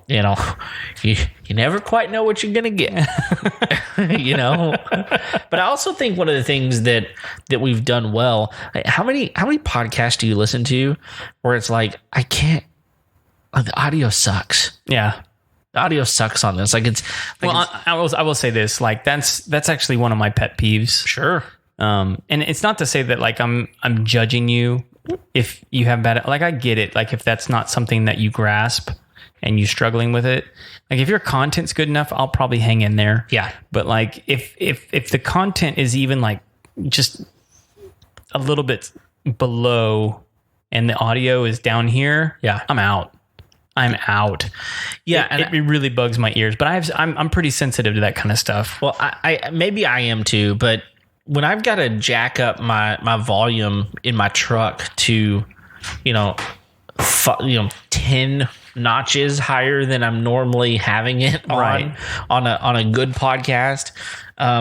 Speaker 1: you never quite know what you're going to get, But I also think one of the things that we've done well, how many podcasts do you listen to where it's like, the audio sucks.
Speaker 2: Yeah.
Speaker 1: The audio sucks on this.
Speaker 2: I will say this, like that's actually one of my pet peeves.
Speaker 1: Sure.
Speaker 2: And it's not to say that like I'm judging you if you have bad, like I get it. Like if that's not something that you grasp and you struggling with it, like if your content's good enough, I'll probably hang in there.
Speaker 1: Yeah.
Speaker 2: But like if the content is even like just a little bit below and the audio is down here,
Speaker 1: yeah,
Speaker 2: I'm out. Yeah, it really bugs my ears, but I'm pretty sensitive to that kind of stuff.
Speaker 1: Well, I maybe I am too, but when I've got to jack up my volume in my truck to, 10 notches higher than I'm normally having it on a good podcast,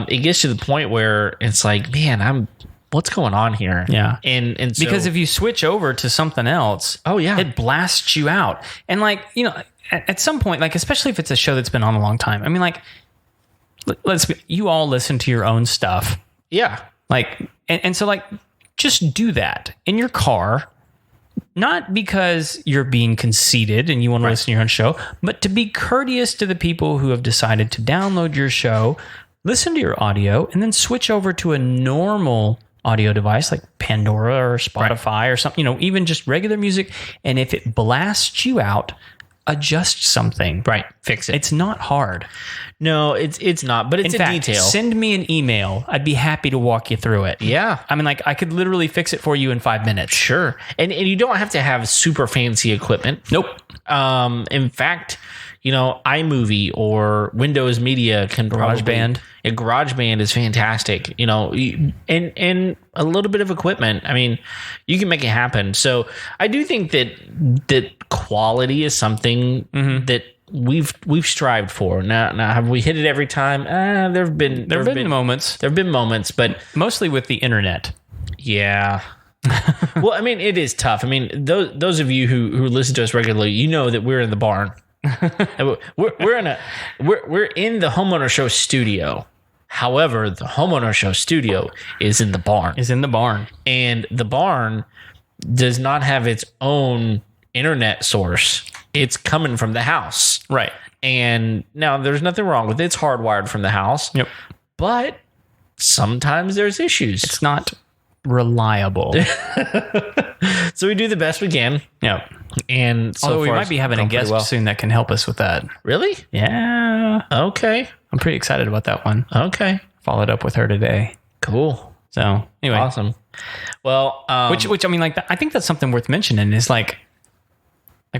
Speaker 1: it gets to the point where it's like, man, what's going on here?
Speaker 2: Yeah.
Speaker 1: And so,
Speaker 2: because if you switch over to something else, it blasts you out. And like, at some point, like, especially if it's a show that's been on a long time, I mean, like, you all listen to your own stuff.
Speaker 1: Yeah.
Speaker 2: Like, and so like, just do that in your car, not because you're being conceited and you want to listen to your own show, but to be courteous to the people who have decided to download your show, listen to your audio, and then switch over to a normal audio device like Pandora or Spotify or something, even just regular music. And if it blasts you out, adjust something.
Speaker 1: Right. Fix it.
Speaker 2: It's not hard.
Speaker 1: No, it's not, but it's
Speaker 2: in fact,
Speaker 1: detail.
Speaker 2: Send me an email. I'd be happy to walk you through it.
Speaker 1: Yeah.
Speaker 2: I mean, like, I could literally fix it for you in 5 minutes.
Speaker 1: Sure. And you don't have to have super fancy equipment.
Speaker 2: Nope.
Speaker 1: In fact, iMovie or Windows Media can
Speaker 2: GarageBand.
Speaker 1: GarageBand is fantastic, and a little bit of equipment. I mean, you can make it happen. So I do think that quality is something that we've strived for. Now have we hit it every time? There have been
Speaker 2: moments.
Speaker 1: There have been moments, but
Speaker 2: mostly with the internet.
Speaker 1: Yeah. Well, I mean, it is tough. I mean, those of you who listen to us regularly, that we're in the barn. we're in the Homeowner Show studio. However, the Homeowner Show studio is in the barn. And the barn does not have its own internet source. It's coming from the house.
Speaker 2: Right.
Speaker 1: And now there's nothing wrong with it. It's hardwired from the house.
Speaker 2: Yep.
Speaker 1: But sometimes there's issues.
Speaker 2: It's not reliable.
Speaker 1: So we do the best we can.
Speaker 2: Yeah.
Speaker 1: And so
Speaker 2: although we might be having a guest soon that can help us with that.
Speaker 1: Really?
Speaker 2: Yeah.
Speaker 1: Okay.
Speaker 2: I'm pretty excited about that one.
Speaker 1: Okay.
Speaker 2: Followed up with her today.
Speaker 1: Cool.
Speaker 2: So anyway.
Speaker 1: Awesome. Well,
Speaker 2: which I mean, like, I think that's something worth mentioning is like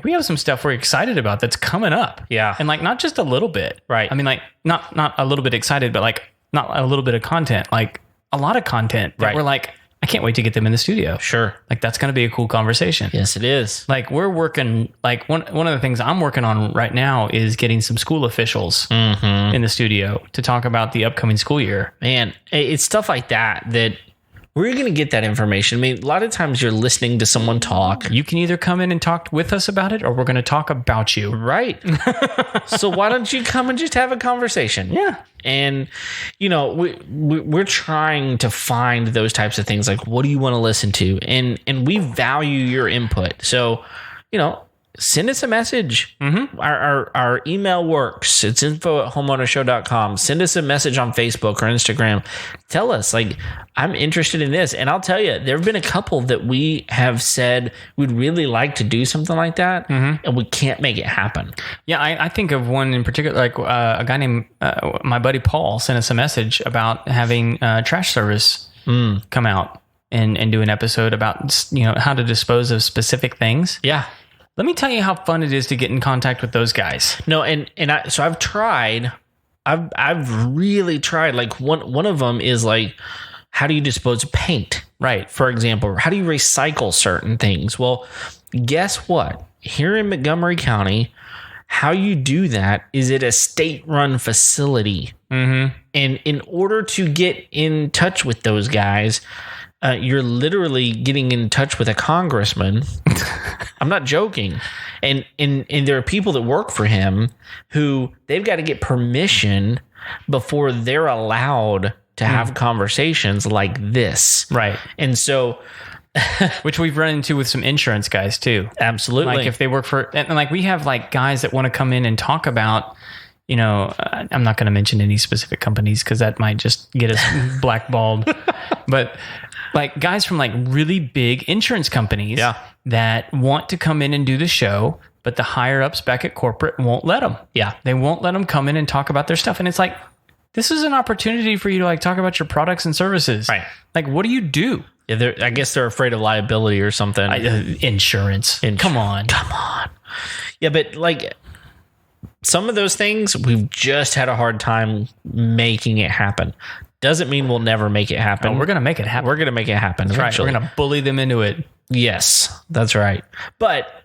Speaker 2: we have some stuff we're excited about that's coming up.
Speaker 1: Yeah.
Speaker 2: And like, not just a little bit.
Speaker 1: Right.
Speaker 2: I mean, like not a little bit excited, but like not a little bit of content, like a lot of content that we're like, I can't wait to get them in the studio.
Speaker 1: Sure.
Speaker 2: Like that's going to be a cool conversation.
Speaker 1: Yes, it is.
Speaker 2: Like we're working, like one of the things I'm working on right now is getting some school officials in the studio to talk about the upcoming school year.
Speaker 1: Man, it's stuff like that where you're going to get that information. I mean, a lot of times you're listening to someone talk.
Speaker 2: You can either come in and talk with us about it, or we're going to talk about you.
Speaker 1: Right. So why don't you come and just have a conversation?
Speaker 2: Yeah.
Speaker 1: And, we're trying to find those types of things. Like, what do you want to listen to? And we value your input. So, send us a message. Our email works. It's info@homeownershow.com. Send us a message on Facebook or Instagram. Tell us, like, I'm interested in this. And I'll tell you, there have been a couple that we have said we'd really like to do something like that, and we can't make it happen.
Speaker 2: Yeah, I think of one in particular, like a guy named, my buddy Paul sent us a message about having trash service come out and do an episode about, how to dispose of specific things.
Speaker 1: Yeah.
Speaker 2: Let me tell you how fun it is to get in contact with those guys.
Speaker 1: No, so I've tried. I've really tried. Like one of them is like, how do you dispose of paint?
Speaker 2: Right.
Speaker 1: For example, how do you recycle certain things? Well, guess what? Here in Montgomery County, how you do that is at a state-run facility. And in order to get in touch with those guys, you're literally getting in touch with a congressman. I'm not joking. And there are people that work for him who they've got to get permission before they're allowed to have conversations like this.
Speaker 2: Right.
Speaker 1: And so,
Speaker 2: which we've run into with some insurance guys too.
Speaker 1: Absolutely.
Speaker 2: Like if they work for, and like we have like guys that want to come in and talk about, I'm not going to mention any specific companies because that might just get us blackballed. But like guys from like really big insurance companies that want to come in and do the show, but the higher ups back at corporate won't let them.
Speaker 1: Yeah.
Speaker 2: They won't let them come in and talk about their stuff. And it's like, this is an opportunity for you to like talk about your products and services.
Speaker 1: Right.
Speaker 2: Like, what do you do?
Speaker 1: Yeah, I guess they're afraid of liability or something.
Speaker 2: Insurance. Come on.
Speaker 1: Yeah, but like some of those things, we've just had a hard time making it happen. Doesn't mean we'll never make it happen.
Speaker 2: No, we're going to make it happen.
Speaker 1: We're going to make it happen.
Speaker 2: That's right. We're going to bully them into it.
Speaker 1: Yes, that's right. But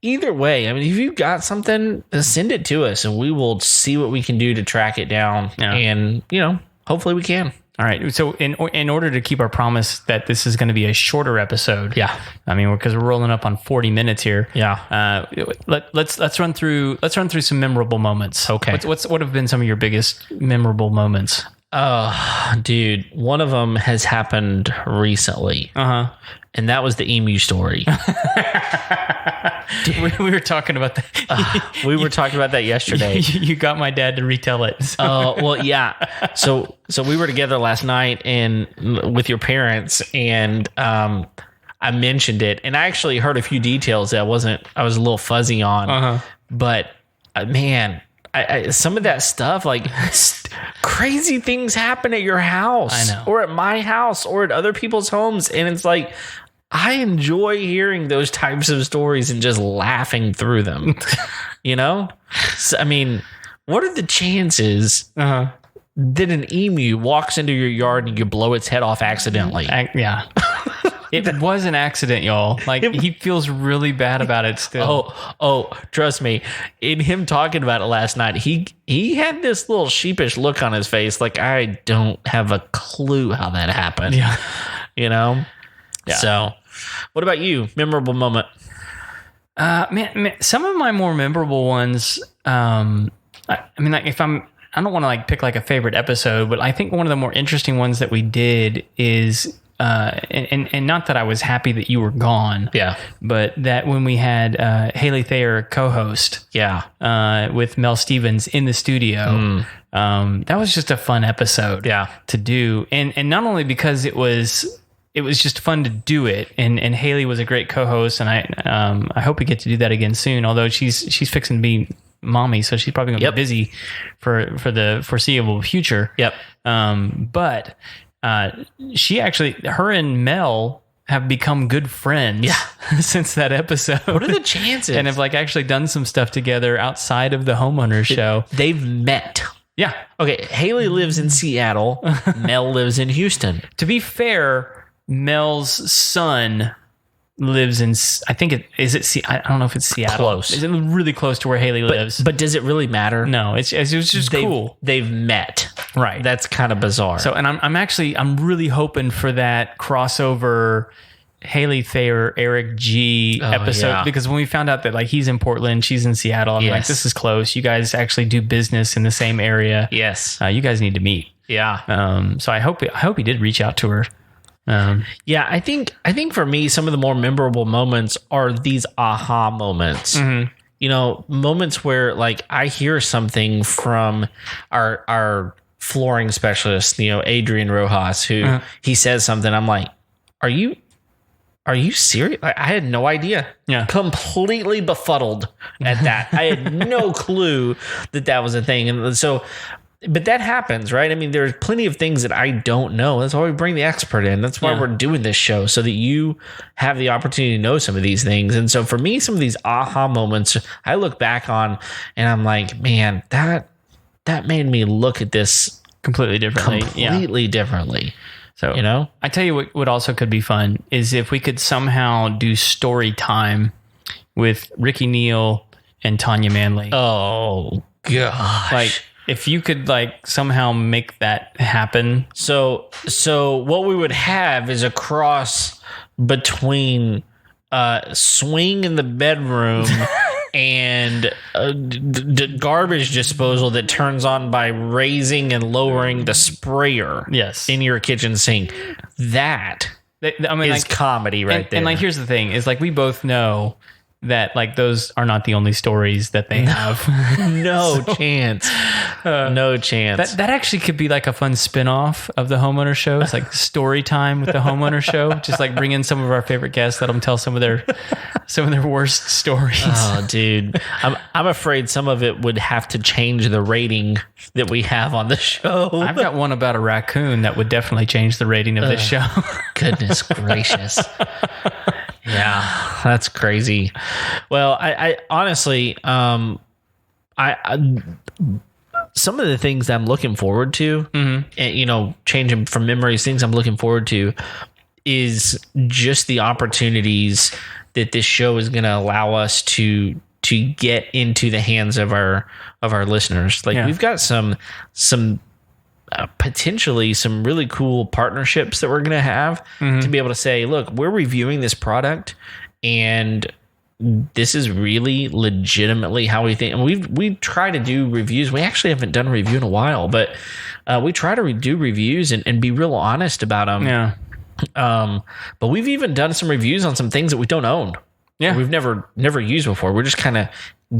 Speaker 1: either way, I mean, if you've got something, send it to us and we will see what we can do to track it down. Yeah. And, hopefully we can.
Speaker 2: All right. So in order to keep our promise that this is going to be a shorter episode.
Speaker 1: Yeah.
Speaker 2: I mean, because we're rolling up on 40 minutes here.
Speaker 1: Yeah.
Speaker 2: Let's run through some memorable moments.
Speaker 1: Okay.
Speaker 2: What have been some of your biggest memorable moments?
Speaker 1: Oh, dude, one of them has happened recently. And that was the emu story.
Speaker 2: We were talking about that.
Speaker 1: We were talking about that yesterday.
Speaker 2: You got my dad to retell it.
Speaker 1: Oh, well, yeah. So we were together last night and with your parents, and I mentioned it, and I actually heard a few details that I was a little fuzzy on. But man, I some of that stuff, like crazy things happen at your house,
Speaker 2: I know,
Speaker 1: or at my house, or at other people's homes, and it's like I enjoy hearing those types of stories and just laughing through them. So, I mean, what are the chances that an emu walks into your yard and you blow its head off accidentally?
Speaker 2: Yeah. It was an accident, y'all. Like, he feels really bad about it still.
Speaker 1: Oh, trust me. In him talking about it last night, he had this little sheepish look on his face, like, I don't have a clue how that happened.
Speaker 2: Yeah.
Speaker 1: Yeah. So, what about you? Memorable moment?
Speaker 2: Man, some of my more memorable ones, I mean, like, I don't want to like pick like a favorite episode, but I think one of the more interesting ones that we did is, and not that I was happy that you were gone, but that when we had Haley Thayer co-host, with Mel Stevens in the studio, that was just a fun episode, to do, and not only because it was just fun to do it, and Haley was a great co-host, and I hope we get to do that again soon. Although she's fixing to be mommy, so she's probably gonna be busy for the foreseeable future. But she actually, her and Mel have become good friends since that episode.
Speaker 1: What are the chances?
Speaker 2: And have like actually done some stuff together outside of the Homeowners Show.
Speaker 1: They've met.
Speaker 2: Yeah.
Speaker 1: Okay. Haley lives in Seattle. Mel lives in Houston.
Speaker 2: To be fair, Mel's son lives in, I think I don't know if it's Seattle.
Speaker 1: Close.
Speaker 2: It's really close to where Haley lives.
Speaker 1: But does it really matter?
Speaker 2: No, it was just cool.
Speaker 1: They've met.
Speaker 2: Right.
Speaker 1: That's kind of bizarre.
Speaker 2: So, and I'm really hoping for that crossover Haley Thayer, Eric G episode, because when we found out that like he's in Portland, she's in Seattle, I'm like, this is close. You guys actually do business in the same area.
Speaker 1: Yes.
Speaker 2: You guys need to meet.
Speaker 1: Yeah.
Speaker 2: So I hope he did reach out to her.
Speaker 1: Yeah, I think for me, some of the more memorable moments are these aha moments.
Speaker 2: Mm-hmm.
Speaker 1: You know, moments where like I hear something from our flooring specialist, you know, Adrian Rojas, who he says something. I'm like, are you serious? I had no idea.
Speaker 2: Yeah.
Speaker 1: Completely befuddled at that. I had no clue that was a thing. And so, but that happens, right? I mean, there's plenty of things that I don't know. That's why we bring the expert in. That's why we're doing this show, so that you have the opportunity to know some of these things. And so for me, some of these aha moments, I look back on and I'm like, man, that made me look at this
Speaker 2: completely
Speaker 1: differently.
Speaker 2: So,
Speaker 1: you know,
Speaker 2: I tell you what also could be fun is if we could somehow do story time with Ricky Neal and Tanya Manley.
Speaker 1: Oh gosh.
Speaker 2: Like if you could like somehow make that happen.
Speaker 1: So what we would have is a cross between swing in the bedroom and garbage disposal that turns on by raising and lowering the sprayer in your kitchen sink. That is like, comedy right there.
Speaker 2: And like, here's the thing is like, we both know that like those are not the only stories that they have.
Speaker 1: No chance. No chance.
Speaker 2: That actually could be like a fun spin-off of the Homeowner Show. It's like story time with the Homeowner Show. Just like bring in some of our favorite guests, let them tell some of their worst stories.
Speaker 1: Oh, dude. I'm afraid some of it would have to change the rating that we have on the show.
Speaker 2: I've got one about a raccoon that would definitely change the rating of this show. Goodness gracious.
Speaker 1: Yeah, that's crazy. Well, I honestly, I some of the things I'm looking forward to, and, you know, changing from memories, things I'm looking forward to is just the opportunities that this show is going to allow us to get into the hands of our listeners. Like we've got some potentially some really cool partnerships that we're going to have to be able to say, look, we're reviewing this product and this is really legitimately how we think. And we try to do reviews. We actually haven't done a review in a while, but we try to do reviews and be real honest about them.
Speaker 2: Yeah.
Speaker 1: But we've even done some reviews on some things that we don't own.
Speaker 2: Yeah.
Speaker 1: We've never used before. We're just kind of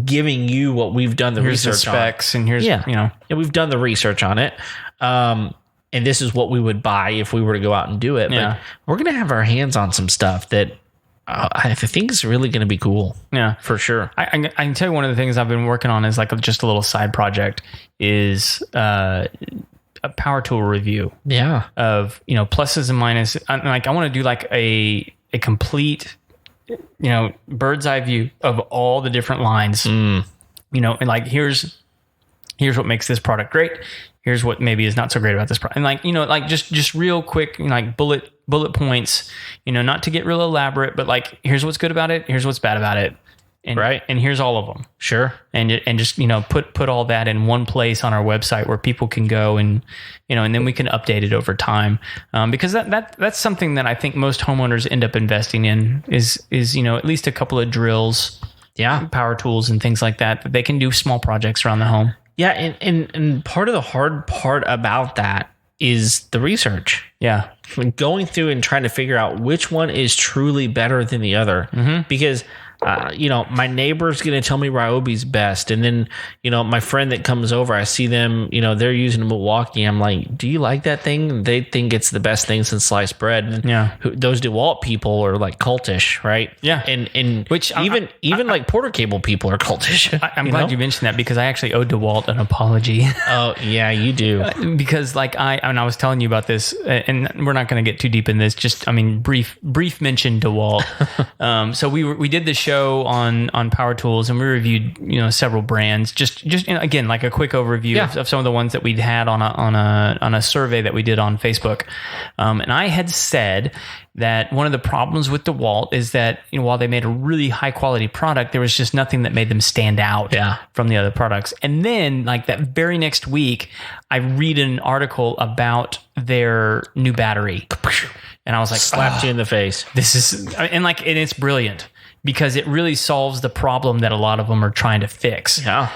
Speaker 1: giving you what we've done the
Speaker 2: here's
Speaker 1: research
Speaker 2: the specs
Speaker 1: on.
Speaker 2: And here's, you know,
Speaker 1: and we've done the research on it. And this is what we would buy if we were to go out and do it. But we're going to have our hands on some stuff that I think is really going to be cool.
Speaker 2: Yeah,
Speaker 1: for sure.
Speaker 2: I can tell you one of the things I've been working on is like just a little side project is a power tool review.
Speaker 1: Yeah.
Speaker 2: Of, you know, pluses and minuses. Like I want to do like a complete, you know, bird's eye view of all the different lines. You know, and like here's what makes this product great. Here's what maybe is not so great about this product. And like, you know, like just real quick, you know, like bullet points, you know, not to get real elaborate, but like, here's what's good about it. Here's what's bad about it. And, and here's all of them.
Speaker 1: Sure.
Speaker 2: And just, you know, put all that in one place on our website where people can go and, you know, and then we can update it over time. Because that's something that I think most homeowners end up investing in is, you know, at least a couple of drills, power tools and things like that they can do small projects around the home.
Speaker 1: Yeah, and part of the hard part about that is the research.
Speaker 2: Yeah.
Speaker 1: Going through and trying to figure out which one is truly better than the other. Because my neighbor's going to tell me Ryobi's best. And then, my friend that comes over, I see them, they're using a Milwaukee. I'm like, do you like that thing? They think it's the best thing since sliced bread. And those DeWalt people are like cultish, right?
Speaker 2: Yeah.
Speaker 1: And which even like Porter Cable people are cultish.
Speaker 2: I'm glad you mentioned that, because I actually owe DeWalt an apology.
Speaker 1: Oh, yeah, you do.
Speaker 2: Because I was telling you about this, and we're not going to get too deep in this. Just, brief mention DeWalt. So we did the show on Power Tools, and we reviewed several brands. Just again, like a quick overview of some of the ones that we'd had on a survey that we did on Facebook. And I had said that one of the problems with DeWalt is that while they made a really high quality product, there was just nothing that made them stand out from the other products. And then like that very next week, I read an article about their new battery, and I was like,
Speaker 1: slapped you in the face.
Speaker 2: And it's brilliant, because it really solves the problem that a lot of them are trying to fix.
Speaker 1: Yeah.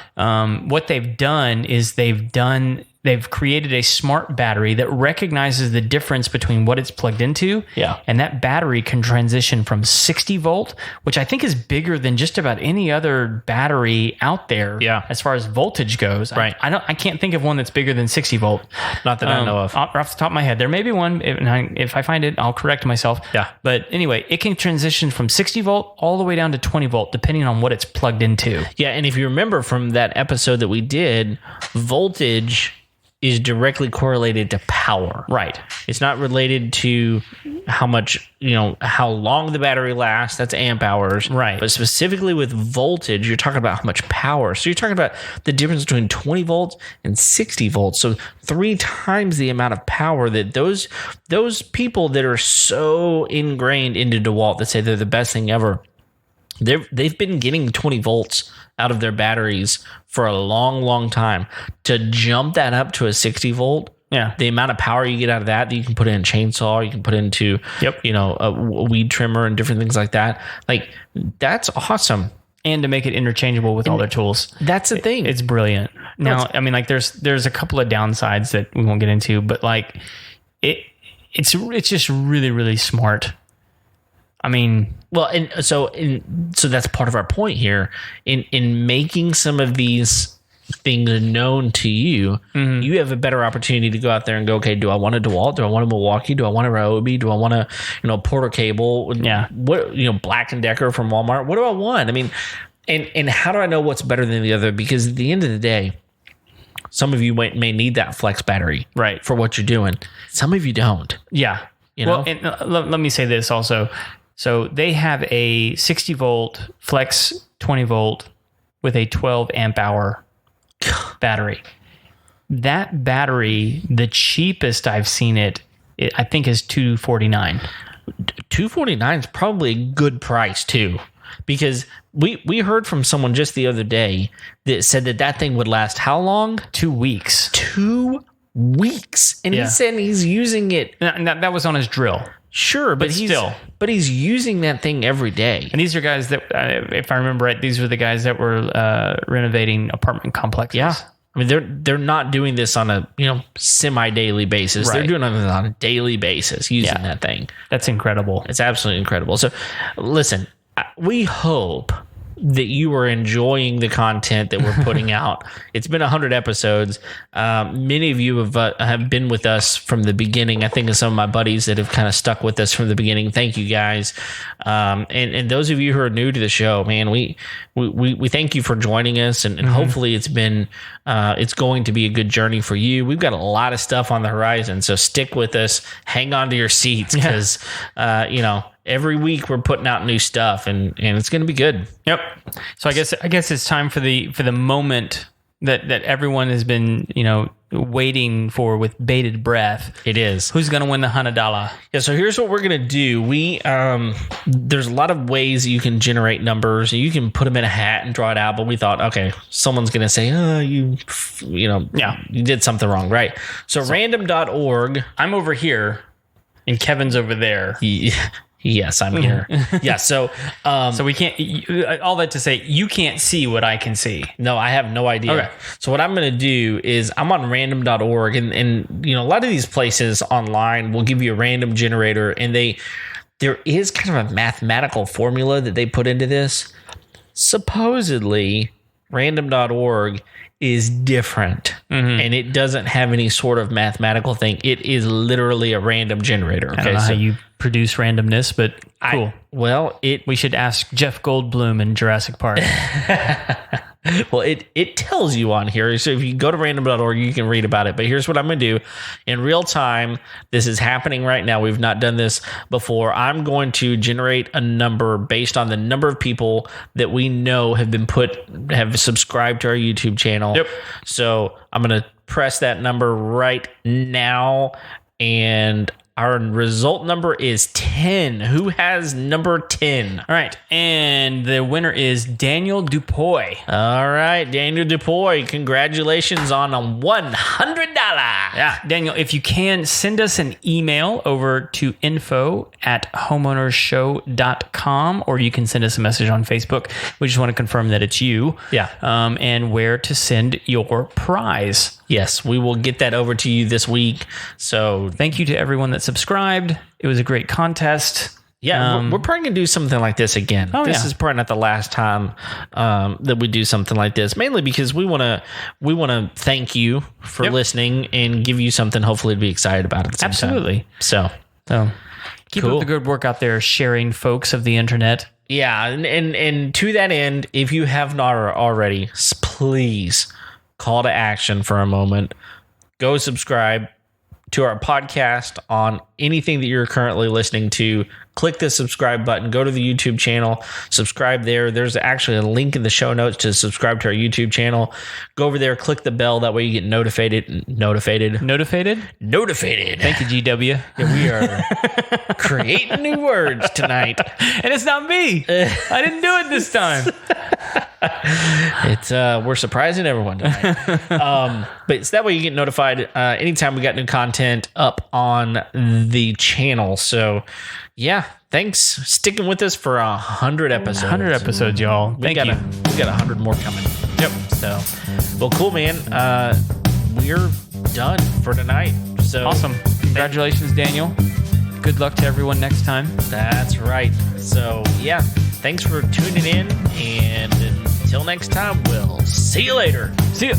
Speaker 2: What they've done is they've created a smart battery that recognizes the difference between what it's plugged into.
Speaker 1: Yeah.
Speaker 2: And that battery can transition from 60 volt, which I think is bigger than just about any other battery out there.
Speaker 1: Yeah.
Speaker 2: As far as voltage goes.
Speaker 1: Right.
Speaker 2: I can't think of one that's bigger than 60 volt.
Speaker 1: Not that I know of.
Speaker 2: Off the top of my head. There may be one. If I find it, I'll correct myself.
Speaker 1: Yeah.
Speaker 2: But anyway, it can transition from 60 volt all the way down to 20 volt, depending on what it's plugged into.
Speaker 1: Yeah. And if you remember from that episode that we did, voltage is directly correlated to power.
Speaker 2: Right.
Speaker 1: It's not related to how much, how long the battery lasts. That's amp hours.
Speaker 2: Right.
Speaker 1: But specifically with voltage, you're talking about how much power. So you're talking about the difference between 20 volts and 60 volts. So 3 times the amount of power that those people that are so ingrained into DeWalt that say they're the best thing ever, they've been getting 20 volts out of their batteries for a long, long time. To jump that up to a 60 volt, the amount of power you get out of that you can put in a chainsaw, you can put into, a weed trimmer and different things like that. Like, that's awesome.
Speaker 2: And to make it interchangeable with all their tools.
Speaker 1: That's the thing.
Speaker 2: It's brilliant. Now, there's a couple of downsides that we won't get into, but like it's just really, really smart.
Speaker 1: So that's part of our point here in making some of these things known to you. Mm-hmm. You have a better opportunity to go out there and go, okay, do I want a DeWalt? Do I want a Milwaukee? Do I want a Ryobi? Do I want a Porter Cable?
Speaker 2: Yeah.
Speaker 1: What, Black and Decker from Walmart? What do I want? And how do I know what's better than the other? Because at the end of the day, some of you may need that flex battery,
Speaker 2: right,
Speaker 1: for what you're doing. Some of you don't.
Speaker 2: Yeah. Well, and let me say this also. So they have a 60 volt flex 20 volt with a 12 amp hour battery. That battery, the cheapest I've seen it I think is $249.
Speaker 1: $249 is probably a good price too, because we heard from someone just the other day that said that thing would last how long?
Speaker 2: 2 weeks.
Speaker 1: 2 weeks, and he said he's using it.
Speaker 2: That was on his drill.
Speaker 1: Sure, but he's using that thing every day.
Speaker 2: And these are guys that, if I remember right, these were the guys that were renovating apartment complexes.
Speaker 1: Yeah, they're not doing this on a semi-daily basis. Right. They're doing it on a daily basis using that thing.
Speaker 2: That's incredible.
Speaker 1: It's absolutely incredible. So, listen, we hope that you are enjoying the content that we're putting out. It's been 100 episodes. Many of you have been with us from the beginning. I think of some of my buddies that have kind of stuck with us from the beginning. Thank you guys. And those of you who are new to the show, man, we thank you for joining us, and hopefully it's going to be a good journey for you. We've got a lot of stuff on the horizon, so stick with us. Hang on to your seats, because every week we're putting out new stuff, and it's going to be good.
Speaker 2: Yep. So I guess it's time for the moment that everyone has been waiting for with bated breath.
Speaker 1: It is.
Speaker 2: Who's going to win the $100?
Speaker 1: Yeah. So here's what we're going to do. There's a lot of ways you can generate numbers. You can put them in a hat and draw it out. But we thought, okay, someone's going to say, you did something wrong, right? So random.org.
Speaker 2: I'm over here, and Kevin's over there.
Speaker 1: Yes, I'm here. Yeah, so
Speaker 2: we can't. All that to say, you can't see what I can see.
Speaker 1: No, I have no idea. Okay. So what I'm going to do is I'm on random.org, and a lot of these places online will give you a random generator, and there is kind of a mathematical formula that they put into this. Supposedly, random.org is different, and it doesn't have any sort of mathematical thing. It is literally a random generator. Okay,
Speaker 2: I don't know how you produce randomness, but cool. We should ask Jeff Goldblum in Jurassic Park.
Speaker 1: Well, it tells you on here. So if you go to random.org, you can read about it. But here's what I'm going to do. In real time, this is happening right now. We've not done this before. I'm going to generate a number based on the number of people that we know have subscribed to our YouTube channel.
Speaker 2: Yep.
Speaker 1: So I'm going to press that number right now, and our result number is 10. Who has number 10?
Speaker 2: All right. And the winner is Daniel Dupuy.
Speaker 1: All right, Daniel Dupuy. Congratulations on a $100.
Speaker 2: Yeah. Daniel, if you can, send us an email over to info@homeownersshow.com, or you can send us a message on Facebook. We just want to confirm that it's you.
Speaker 1: Yeah.
Speaker 2: And where to send your prize.
Speaker 1: Yes, we will get that over to you this week. So
Speaker 2: thank you to everyone that subscribed. It was a great contest.
Speaker 1: Yeah, we're probably going to do something like this again. This is probably not the last time that we do something like this, mainly because we want to thank you for listening and give you something hopefully to be excited about at the same
Speaker 2: Absolutely.
Speaker 1: time. So
Speaker 2: keep up the good work out there, sharing folks of the internet.
Speaker 1: Yeah, and to that end, if you have not already, please call to action for a moment. Go subscribe to our podcast on anything that you're currently listening to. Click the subscribe button. Go to the YouTube channel. Subscribe there. There's actually a link in the show notes to subscribe to our YouTube channel. Go over there. Click the bell. That way you get notified.
Speaker 2: Notified? Thank you, GW.
Speaker 1: Yeah, we are creating new words tonight.
Speaker 2: And it's not me. I didn't do it this time.
Speaker 1: It's we're surprising everyone tonight. But so that way you get notified anytime we got new content up on the channel. So yeah, thanks sticking with us for 100 episodes.
Speaker 2: 100 episodes, y'all. Thank you.
Speaker 1: We got 100 more coming.
Speaker 2: Yep.
Speaker 1: So, well, cool, man. We're done for tonight. So
Speaker 2: awesome. Congratulations, Daniel. Good luck to everyone next time.
Speaker 1: That's right. So yeah, thanks for tuning in, and until next time, we'll see you later.
Speaker 2: See ya.